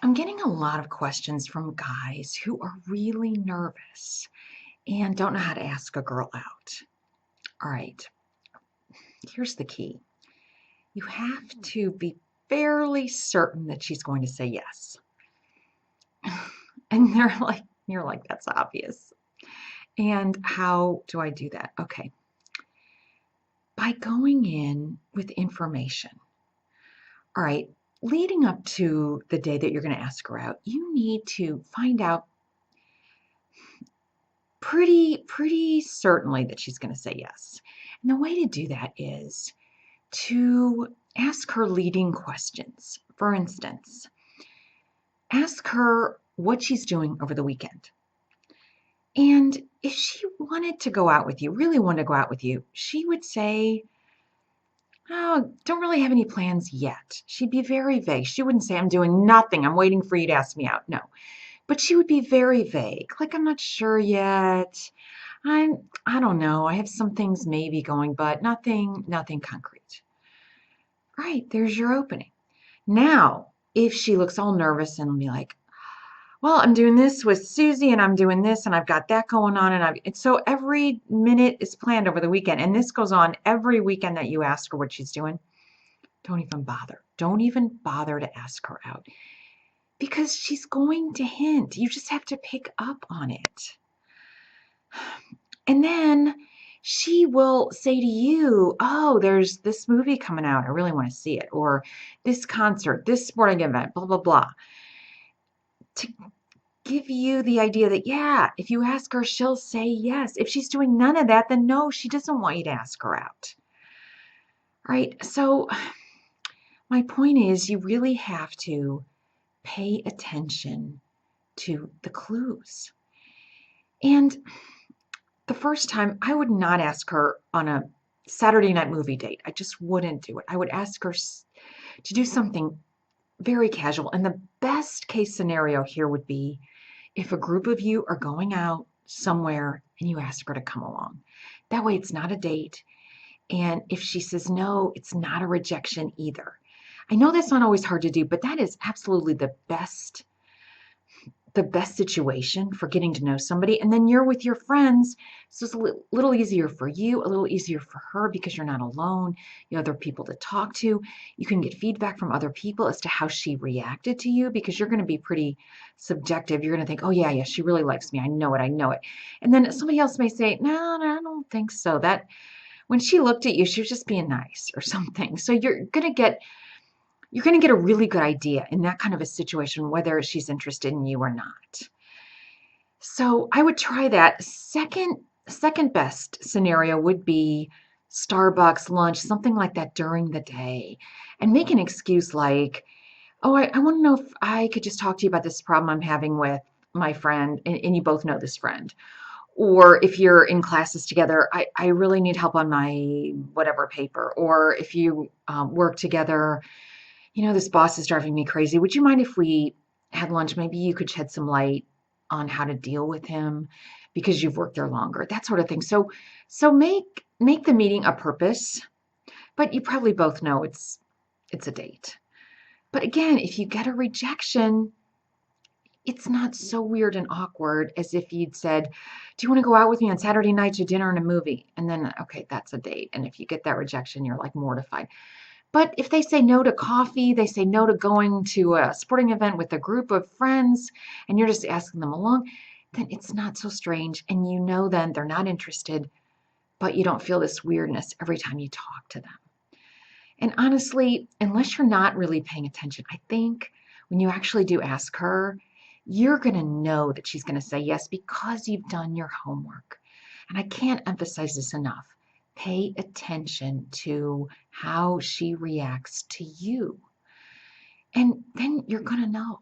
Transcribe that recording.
I'm getting a lot of questions from guys who are really nervous and don't know how to ask a girl out. All right, here's the key. You have to be fairly certain that she's going to say yes. And you're like, that's obvious. And how do I do that? Okay, by going in with information. All right, leading up to the day that you're going to ask her out, you need to find out pretty certainly that she's going to say yes. And the way to do that is to ask her leading questions. For instance, ask her what she's doing over the weekend. And if she wanted to go out with you, really wanted to go out with you, she would say, "Oh, don't really have any plans yet." She'd be very vague. She wouldn't say, "I'm doing nothing. I'm waiting for you to ask me out." No. But she would be very vague. Like, "I'm not sure yet. I don't know. I have some things maybe going, but nothing concrete." Right, there's your opening. Now, if she looks all nervous and be like, "Well, I'm doing this with Susie and I'm doing this and I've got that going on and so every minute is planned over the weekend and this goes on every weekend that you ask her what she's doing." Don't even bother. Don't even bother to ask her out because she's going to hint. You just have to pick up on it. And then she will say to you, "Oh, there's this movie coming out. I really want to see it." Or this concert, this sporting event, blah, blah, blah. To give you the idea that, yeah, if you ask her, she'll say yes. If she's doing none of that, then no, she doesn't want you to ask her out. Right? So my point is, you really have to pay attention to the clues. And the first time, I would not ask her on a Saturday night movie date. I just wouldn't do it. I would ask her to do something very casual. And the best case scenario here would be if a group of you are going out somewhere and you ask her to come along. That way, it's not a date. And if she says no, it's not a rejection either. I know that's not always hard to do, but that is absolutely the best situation for getting to know somebody. And then you're with your friends. So it's a little easier for you, a little easier for her because you're not alone. You have other people to talk to. You can get feedback from other people as to how she reacted to you because you're going to be pretty subjective. You're going to think, "Oh, yeah, she really likes me. I know it. I know it." And then somebody else may say, "No, I don't think so. That when she looked at you, she was just being nice or something." So you're going to get a really good idea in that kind of a situation whether she's interested in you or not. So I would try that. Second best scenario would be Starbucks, lunch, something like that during the day. And make an excuse like, "Oh, I want to know if I could just talk to you about this problem I'm having with my friend," and you both know this friend. Or if you're in classes together, I really need help on my whatever paper. Or if you work together, "This boss is driving me crazy. Would you mind if we had lunch? Maybe you could shed some light on how to deal with him because you've worked there longer," that sort of thing. So make the meeting a purpose, but you probably both know it's a date. But again, if you get a rejection, it's not so weird and awkward as if you'd said, "Do you want to go out with me on Saturday night to dinner and a movie?" And then, okay, that's a date. And if you get that rejection, you're like mortified. But if they say no to coffee, they say no to going to a sporting event with a group of friends, and you're just asking them along, then it's not so strange. And you know then they're not interested, but you don't feel this weirdness every time you talk to them. And honestly, unless you're not really paying attention, I think when you actually do ask her, you're going to know that she's going to say yes because you've done your homework. And I can't emphasize this enough. Pay attention to how she reacts to you. And then you're going to know.